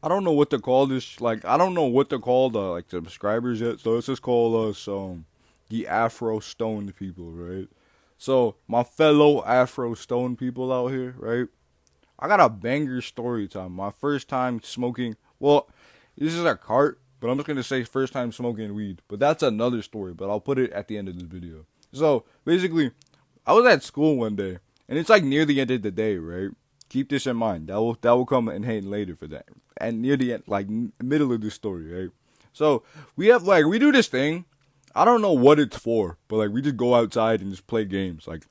I don't know what to call this. Like, I don't know what to call the like subscribers yet. So let's just call us the Afro Stone people, right? So my fellow Afro Stone people out here, right? I got a banger story time. My first time smoking. Well, this is a cart, but I'm just gonna say first time smoking weed. But that's another story. But I'll put it at the end of this video. So basically, I was at school one day, and it's like near the end of the day, right? Keep this in mind. That will come in handy later for that. And near the end, like middle of the story, right? So we do this thing. I don't know what it's for, but like we just go outside and just play games, like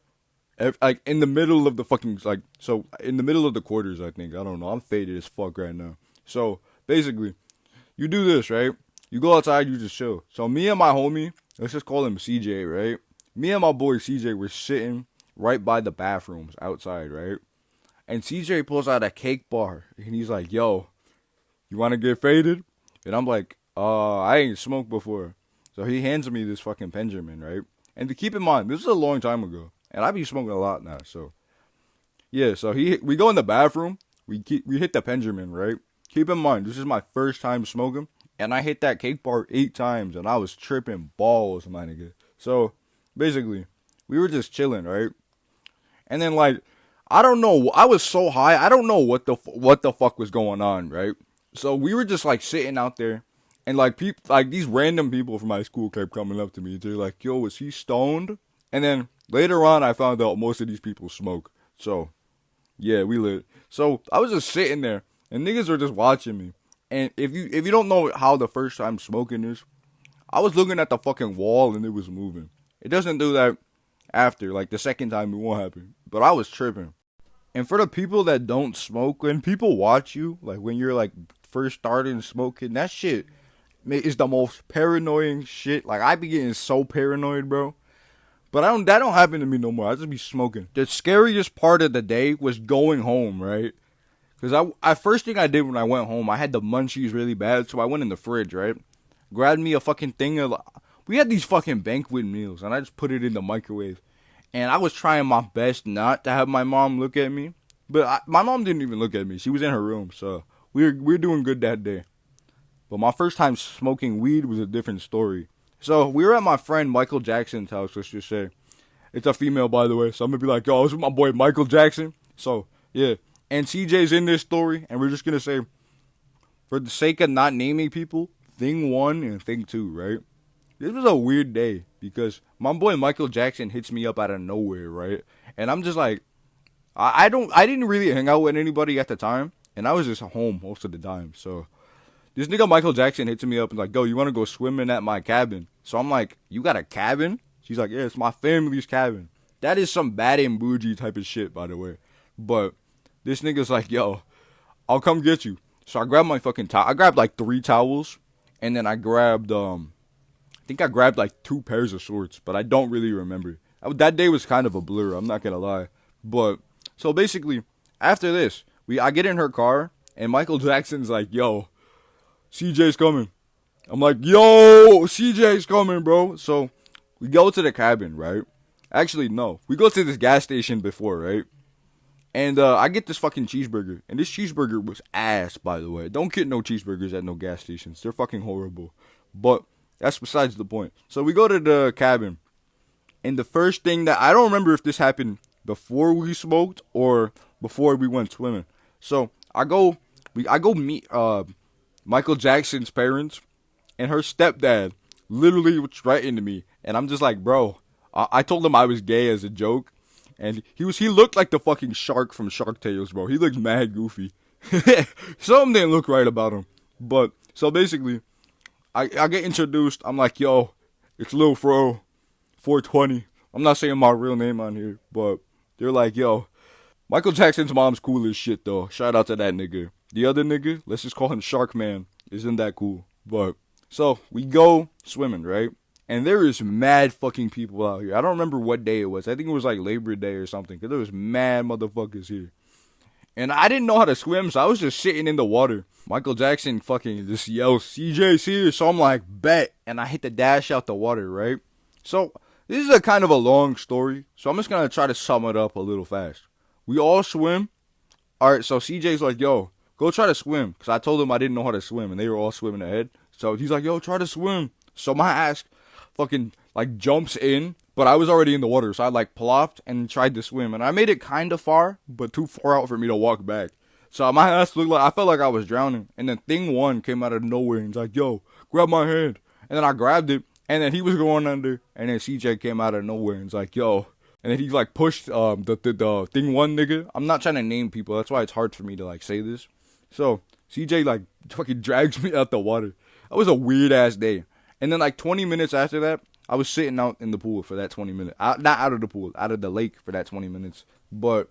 in the middle of the fucking so in the middle of the quarters. I think I don't know. I'm faded as fuck right now. So basically, you do this, right? You go outside, you just chill. So me and my homie, let's just call him CJ, right? Me and my boy CJ were sitting right by the bathrooms outside, right? And CJ pulls out a cake bar and he's like, "Yo, you want to get faded?" And I'm like, I ain't smoked before." So he hands me this fucking Benjamin, right? And to keep in mind, this is a long time ago, and I be smoking a lot now. So yeah, so we go in the bathroom, we hit the Benjamin, right? Keep in mind, this is my first time smoking, and I hit that cake bar 8 times, and I was tripping balls, my nigga. So basically, we were just chilling, right? And then like, I don't know, I was so high, I don't know what the fuck was going on, right? So we were just like sitting out there, and like people, like these random people from my school kept coming up to me. They're like, "Yo, is he stoned?" And then later on, I found out most of these people smoke. So yeah, we lit. So I was just sitting there, and niggas were just watching me. And if you don't know how the first time smoking is, I was looking at the fucking wall and it was moving. It doesn't do that after, like the second time it won't happen. But I was tripping. And for the people that don't smoke, when people watch you, like when you're like first starting smoking, that shit is the most paranoid shit. Like I be getting so paranoid, bro. But that don't happen to me no more. I just be smoking. The scariest part of the day was going home, right? Because first thing I did when I went home, I had the munchies really bad, so I went in the fridge, right? Grabbed me a fucking thing of. We had these fucking banquet meals, and I just put it in the microwave. And I was trying my best not to have my mom look at me, but my mom didn't even look at me. She was in her room, so we were doing good that day. But my first time smoking weed was a different story. So we were at my friend Michael Jackson's house. Let's just say it's a female, by the way. So I'm gonna be like, "Yo, this is my boy Michael Jackson." So yeah, and CJ's in this story, and we're just gonna say, for the sake of not naming people, thing one and thing two, right? This was a weird day because my boy Michael Jackson hits me up out of nowhere, right? And I'm just like, I didn't really hang out with anybody at the time, and I was just home most of the time. So this nigga Michael Jackson hits me up and like, "Yo, you want to go swimming at my cabin?" So I'm like, "You got a cabin?" She's like, "Yeah, it's my family's cabin." That is some bad and bougie type of shit, by the way. But this nigga's like, "Yo, I'll come get you." So I grabbed my fucking towel. I grabbed like 3 towels, and then I grabbed I think I grabbed like 2 pairs of shorts, but I don't really remember. That day was kind of a blur. I'm not gonna lie. But so basically, after this, I get in her car, and Michael Jackson's like, "Yo, CJ's coming." I'm like, "Yo, CJ's coming, bro." So we go to the cabin, right? Actually, no. We go to this gas station before, right? And I get this fucking cheeseburger. And this cheeseburger was ass, by the way. Don't get no cheeseburgers at no gas stations. They're fucking horrible. But that's besides the point. So we go to the cabin. And the first thing that I don't remember if this happened before we smoked or before we went swimming. So I go meet Michael Jackson's parents, and her stepdad literally was right into me, and I'm just like, "Bro," I told him I was gay as a joke, and he looked like the fucking shark from Shark Tales, bro. He looked mad goofy. Something didn't look right about him. But so basically, I get introduced. I'm like, "Yo, it's Lil Fro, 420. I'm not saying my real name on here, but they're like, "Yo, Michael Jackson's mom's cool as shit, though. Shout out to that nigga." The other nigga, let's just call him Shark Man, isn't that cool. But so we go swimming, right? And there is mad fucking people out here. I don't remember what day it was. I think it was like Labor Day or something, because there was mad motherfuckers here. And I didn't know how to swim, so I was just sitting in the water. Michael Jackson fucking just yells, "CJ's here." So I'm like, "Bet." And I hit the dash out the water, right? So this is a kind of a long story, so I'm just going to try to sum it up a little fast. We all swim. All right, so CJ's like, "Yo, go try to swim. Because I told them I didn't know how to swim, and they were all swimming ahead. So he's like, yo, try to swim. So my ass fucking, like, jumps in, but I was already in the water. So I, like, plopped and tried to swim. And I made it kind of far, but too far out for me to walk back. So my ass looked like, I felt like I was drowning. And then thing one came out of nowhere and he's like, yo, grab my hand. And then I grabbed it, and then he was going under. And then CJ came out of nowhere and he's like, yo. And then he, like, pushed the thing one nigga. I'm not trying to name people. That's why it's hard for me to, like, say this. So CJ, like, fucking drags me out the water. That was a weird-ass day. And then, like, 20 minutes after that, I was sitting out in the pool for that 20 minutes. Not out of the pool, out of the lake for that 20 minutes. But,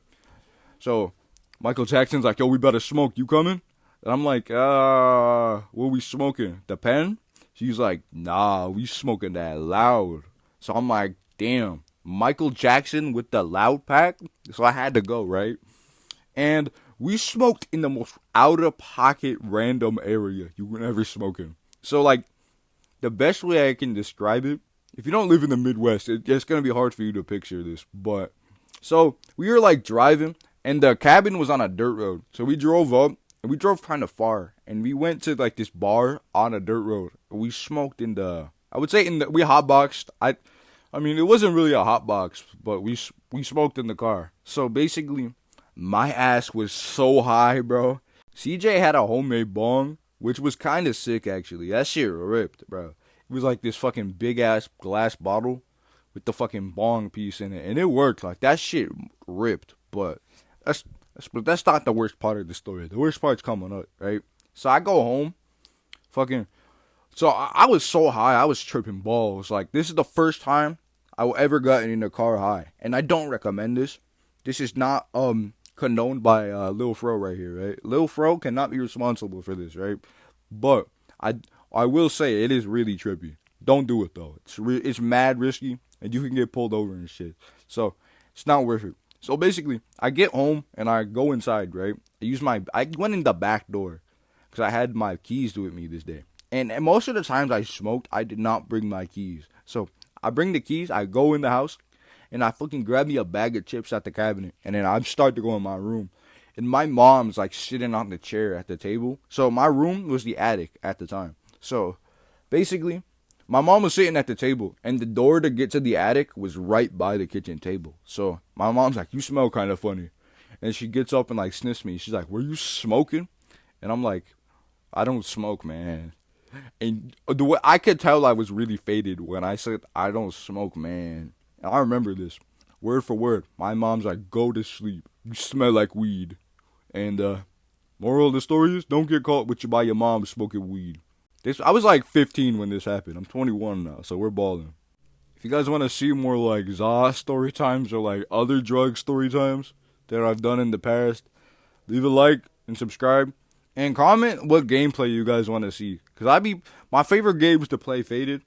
so, Michael Jackson's like, yo, we better smoke. You coming? And I'm like, what we smoking? The pen? She's like, nah, we smoking that loud. So I'm like, damn, Michael Jackson with the loud pack? So I had to go, right? And we smoked in the most out-of-pocket random area you would ever smoke in. So, like, the best way I can describe it, if you don't live in the Midwest, it's going to be hard for you to picture this. But, so, we were, like, driving, and the cabin was on a dirt road. So we drove up, and we drove kind of far. And we went to, like, this bar on a dirt road. We smoked in the, I would say we hotboxed. I mean, it wasn't really a hotbox, but we smoked in the car. So, basically, my ass was so high, bro. CJ had a homemade bong, which was kind of sick, actually. That shit ripped, bro. It was like this fucking big-ass glass bottle with the fucking bong piece in it. And it worked. Like, that shit ripped. But that's not the worst part of the story. The worst part's coming up, right? So I go home. Fucking. So I was so high. I was tripping balls. Like, this is the first time I will ever gotten in a car high. And I don't recommend this. This is not, condoned by Lil Fro right here, right? Lil Fro cannot be responsible for this, right? But I will say it is really trippy. Don't do it though. It's mad risky, and you can get pulled over and shit. So it's not worth it. So basically, I get home and I go inside, right? I went in the back door because I had my keys with me this day. And most of the times I smoked, I did not bring my keys. So I bring the keys, I go in the house, and I fucking grab me a bag of chips at the cabinet. And then I start to go in my room. And my mom's like sitting on the chair at the table. So my room was the attic at the time. So basically, my mom was sitting at the table. And the door to get to the attic was right by the kitchen table. So my mom's like, you smell kind of funny. And she gets up and like sniffs me. She's like, were you smoking? And I'm like, I don't smoke, man. And the way I could tell I was really faded when I said, I don't smoke, man. And I remember this, word for word. My mom's like, go to sleep. You smell like weed. And moral of the story is, don't get caught by your mom smoking weed. I was like 15 when this happened. I'm 21 now, so we're balling. If you guys want to see more like Za story times or like other drug story times that I've done in the past, leave a like and subscribe. And comment what gameplay you guys want to see. Because my favorite games to play faded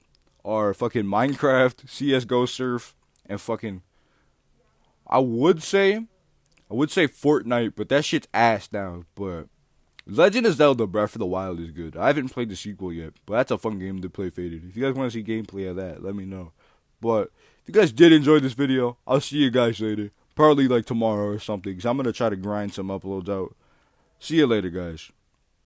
are fucking Minecraft, CSGO Surf, and fucking, I would say Fortnite, but that shit's ass now. But Legend of Zelda Breath of the Wild is good. I haven't played the sequel yet, but that's a fun game to play faded. If you guys want to see gameplay of that, let me know. But if you guys did enjoy this video, I'll see you guys later. Probably like tomorrow or something, because I'm going to try to grind some uploads out. See you later, guys.